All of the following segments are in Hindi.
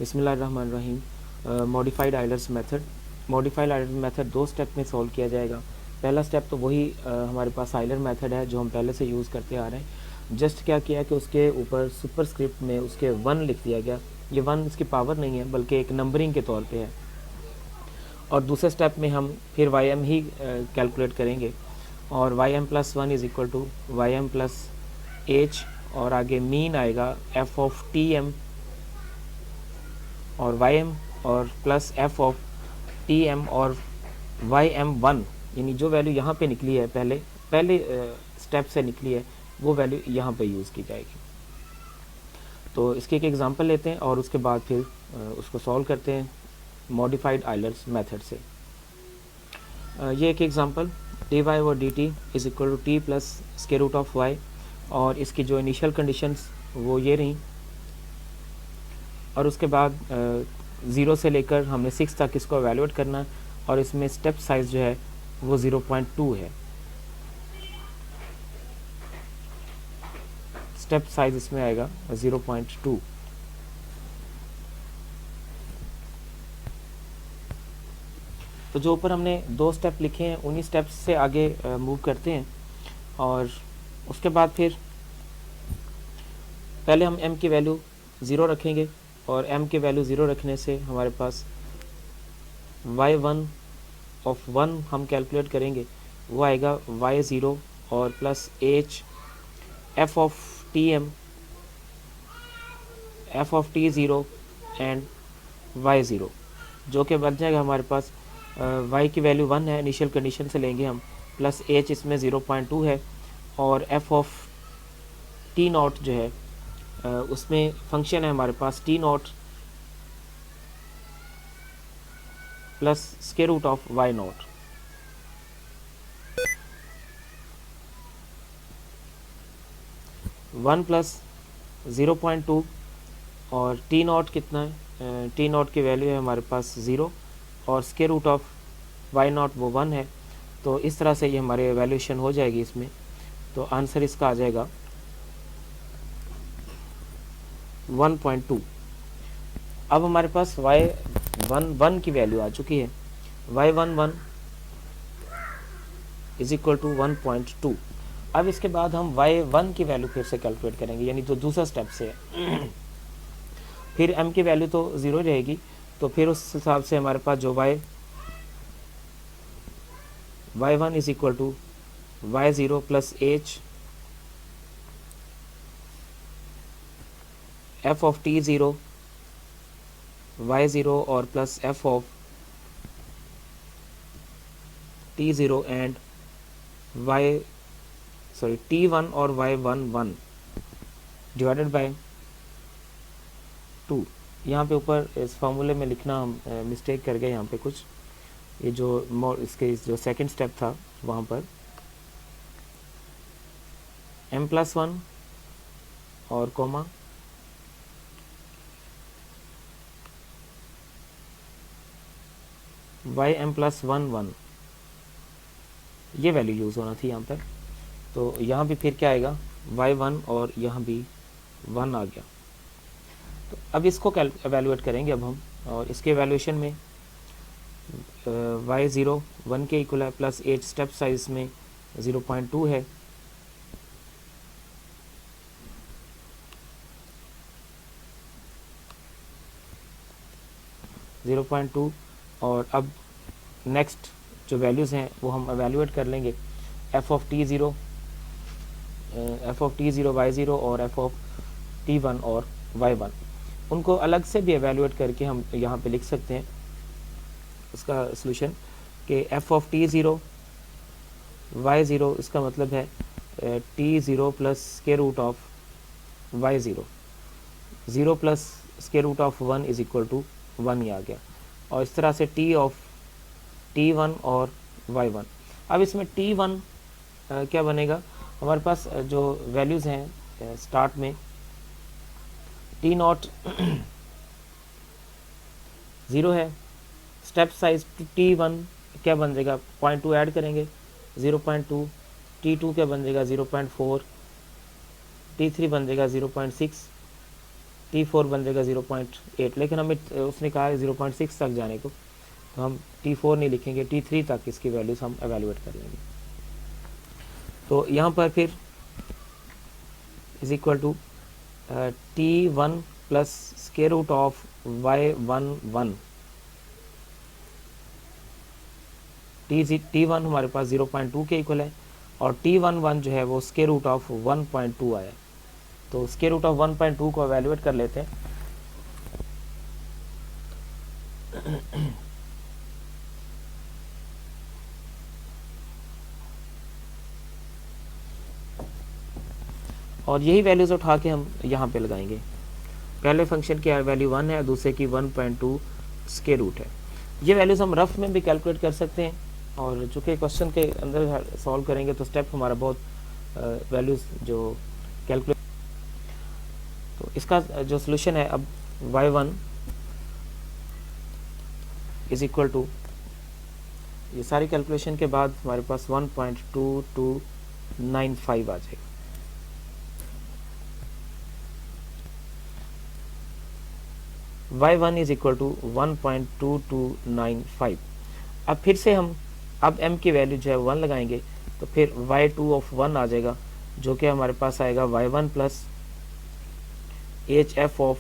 बिस्मिल्लाहिर्रहमानिर्रहीम। Modified Euler's method. Modified Euler method 2 step में सॉल्व किया जाएगा। पहला स्टेप तो वही हमारे पास आइलर मेथड है जो हम पहले से यूज़ करते आ रहे हैं। जस्ट क्या किया कि उसके ऊपर सुपरस्क्रिप्ट में उसके 1 लिख दिया गया। ये 1 इसकी पावर नहीं है बल्कि एक नंबरिंग के तौर पे है। और दूसरे स्टेप में हम फिर वाई एम ही कैलकुलेट करेंगे और Y M plus 1 is equal to Y M plus H, और आगे मीन आएगा एफ ऑफ टी एम और वाई एम और plus F of T M और वाई एम 1, यानी जो वैल्यू यहाँ पे निकली है पहले पहले स्टेप से निकली है वो वैल्यू यहाँ पे यूज़ की जाएगी। तो इसके एक एग्जांपल लेते हैं और उसके बाद फिर उसको सॉल्व करते हैं मॉडिफाइड आइलर्स मेथड से। ये एक एग्जांपल, डी वाई और D T is equal to T plus square root of Y, और इसकी जो इनिशियल कंडीशंस वो ये रहीं, और उसके बाद 0 से लेकर हमने 6 तक इसको एवेलुएट करना है, और इसमें स्टेप साइज़ जो है वो 0.2 है। स्टेप साइज इसमें आएगा 0.2। तो जो ऊपर हमने 2 स्टेप लिखे हैं उन्हीं स्टेप्स से आगे मूव करते हैं, और उसके बाद फिर पहले हम m की वैल्यू 0 रखेंगे, और m की वैल्यू 0 रखने से हमारे पास y1 ऑफ 1 हम कैलकुलेट करेंगे, वो आएगा y0 और plus h f of tm, f of t0 and y0, जो कि बन जाएगा हमारे पास y की वैल्यू 1 है, इनिशियल कंडीशन से लेंगे हम, प्लस h इसमें 0.2 है, और f ऑफ टी नॉट जो है उसमें फंक्शन है हमारे पास t naught plus square root of Y naught. One plus 0.2 और टी नॉट कितना है, टी नॉट की वैल्यू है हमारे पास 0, और square root of Y naught वो 1 है। तो इस तरह से ये हमारी एवेल्यूशन हो जाएगी इसमें। तो आंसर इसका आ जाएगा 1.2। अब हमारे पास y11 की वैल्यू आ चुकी है, y11 इज इक्वल टू 1.2। अब इसके बाद हम y1 की वैल्यू फिर से कैलकुलेट करेंगे, यानी जो दूसरा स्टेप से है। फिर m की वैल्यू तो 0 रहेगी, तो फिर उस हिसाब से हमारे पास जो y1 is equal to y0 plus h f of t0 y0 और plus f of t0 and t1 और y11 डिवाइडेड बाय 2। यहाँ पे ऊपर इस फार्मूले में लिखना हम मिस्टेक कर गए यहाँ पे कुछ, ये जो इसके जो सेकंड स्टेप था वहाँ पर m+1 और कोमा y m+1 ये वैल्यू यूज़ होना थी यहाँ पर। तो यहाँ भी फिर क्या आएगा y1 और यहाँ भी 1 आ गया। तो अब इसको एवेलुएट करेंगे अब हम, और इसके एवेल्यूशन में y0 1 के इक्वल है, प्लस 8 स्टेप साइज में 0.2 है, और अब नेक्स्ट जो वैल्यूज़ हैं वो हम एवेलुएट कर लेंगे। f ऑफ t0 y0 और f ऑफ t1 और y1, उनको अलग से भी एवेलुएट करके हम यहाँ पे लिख सकते हैं उसका सॉल्यूशन कि f ऑफ t0 y0 इसका मतलब है t0 plus square root of y0, 0 plus square root of 1 is equal to 1 ही आ गया, और इस तरह से t ऑफ t1 और y1। अब इसमें t1 क्या बनेगा, हमारे पास जो वैल्यूज़ हैं स्टार्ट में टी नॉट 0 है, स्टेप साइज t1 क्या बन जाएगा 0.2 ऐड करेंगे 0.2, t2 क्या बन जाएगा 0.4, t3 बन जाएगा 0.6, T4 बन जाएगा 0.8, लेकिन हमें उसने कहा है 0.6 तक जाने को, तो हम T4 नहीं लिखेंगे, T3 तक इसकी वैल्यूज़ हम एवेलुएट कर लेंगे। तो यहाँ पर फिर is equal to T1 plus square root of y11, T1 हमारे पास 0.2 के इक्वल है, और T11 जो है वो स्क्वायर रूट ऑफ 1.2 आया। तो स्क्वायर रूट ऑफ 1.2 को एवेलुएट कर लेते हैं। और यही वैल्यूज़ उठा के हम यहाँ पे लगाएंगे। पहले फंक्शन की वैल्यू 1 है, दूसरे की 1.2 स्क्वायर रूट है। ये वैल्यूज़ हम रफ में भी कैलकुलेट कर सकते हैं, और चूँकि क्वेश्चन के अंदर सॉल्व करेंगे तो स्टेप हमारा बहुत वैल्यूज़ जो कैलकुलेट, तो इसका जो सोल्यूशन है अब y1 इज इक्वल टू, ये सारी कैलकुलेशन के बाद हमारे पास 1.2295 आ जाएगा। y1 is equal to 1.2295। अब फिर से हम अब m की वैल्यू जो है 1 लगाएंगे, तो फिर y2 ऑफ 1 आ जाएगा, जो कि हमारे पास आएगा y1 plus hf of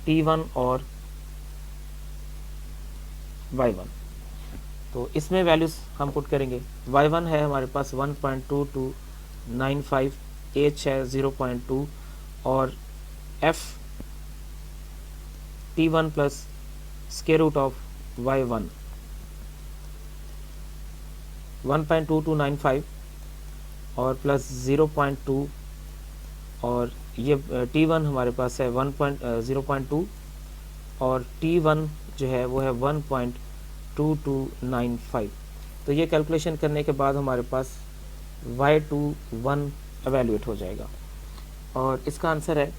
t1 और y1। तो इसमें वैल्यूज हम पुट करेंगे। y1 है हमारे पास 1.2295, h है 0.2 और f t1 plus square root of y1 1.2295 और प्लस 0.2, और ये t1 हमारे पास है 0.2 और t1 जो है वो है 1.2295। तो ये कैलकुलेशन करने के बाद हमारे पास y21 एवेल्यूएट हो जाएगा, और इसका आंसर है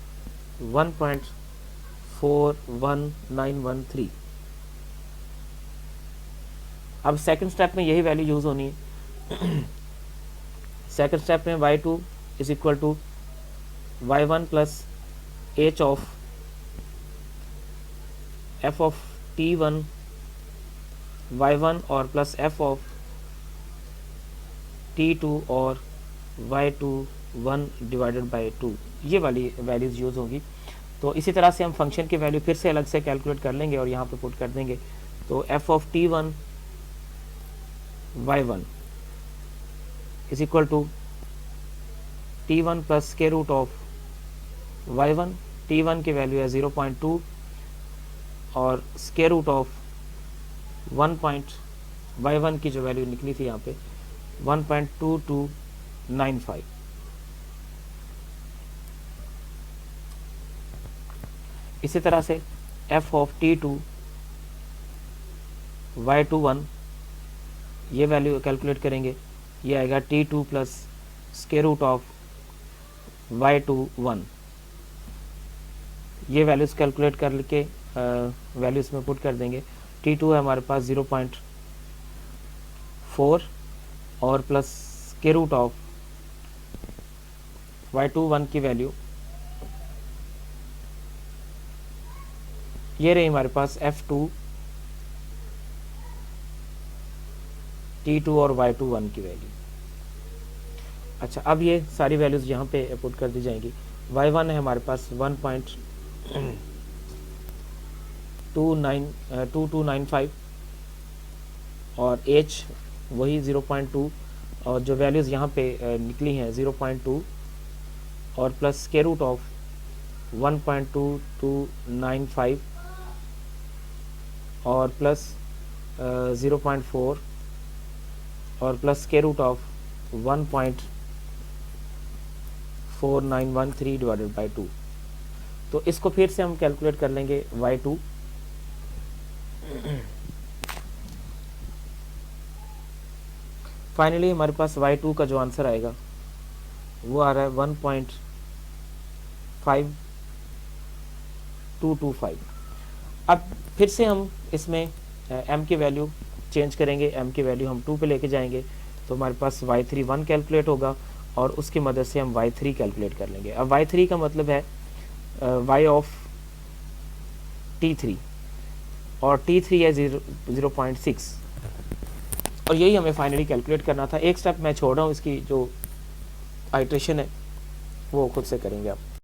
1.41913। अब सेकंड स्टेप में यही वैल्यू यूज़ होनी है। सेकंड स्टेप में y2 is equal to y1 plus h of f of t1 y1 और प्लस f ऑफ t2 और y21 डिवाइडेड बाय 2, ये वाली वैल्यूज़ यूज़ होंगी। तो इसी तरह से हम फंक्शन की वैल्यू फिर से अलग से कैलकुलेट कर लेंगे और यहाँ पे पुट कर देंगे। तो f of t1 y1 is equal to t1 plus square root of y1, t1 की वैल्यू है 0.2 और स्क्वायर रूट ऑफ 1.y1 की जो वैल्यू निकली थी यहाँ पे 1.2295। इसी तरह से f ऑफ t2 y21, ये वैल्यू कैलकुलेट करेंगे, ये आएगा t2 plus square root of y21। ये वैल्यूज़ कैलकुलेट करके वैल्यूज़ में पुट कर देंगे। t2 है हमारे पास 0.4 और plus square root of y21 की वैल्यू, ये रही हमारे पास f2 t2 और y21 की वैल्यू। अच्छा, अब ये सारी वैल्यूज़ यहाँ पे पुट कर दी जाएंगी। y1 है हमारे पास 1.2295 और h वही 0.2 और जो वैल्यूज़ यहाँ पे निकली हैं 0.2 और प्लस स्क्वायर रूट ऑफ 1.2295 और प्लस 0.4 और plus square root of 1.4913 divided by 2। तो इसको फिर से हम कैलकुलेट कर लेंगे y2। फाइनली हमारे पास y2 का जो आंसर आएगा वो आ रहा है 1.5225। अब फिर से हम इसमें m की वैल्यू चेंज करेंगे, m की वैल्यू हम 2 पे लेके जाएंगे, तो हमारे पास y3 1 कैलकुलेट होगा और उसकी मदद से हम y3 कैलकुलेट कर लेंगे। अब y3 का मतलब है y ऑफ t3 और t3 है 0.6 और यही हमें फाइनली कैलकुलेट करना था। एक स्टेप मैं छोड़ रहा हूँ, इसकी जो आइट्रेशन है वो खुद से करेंगे आप।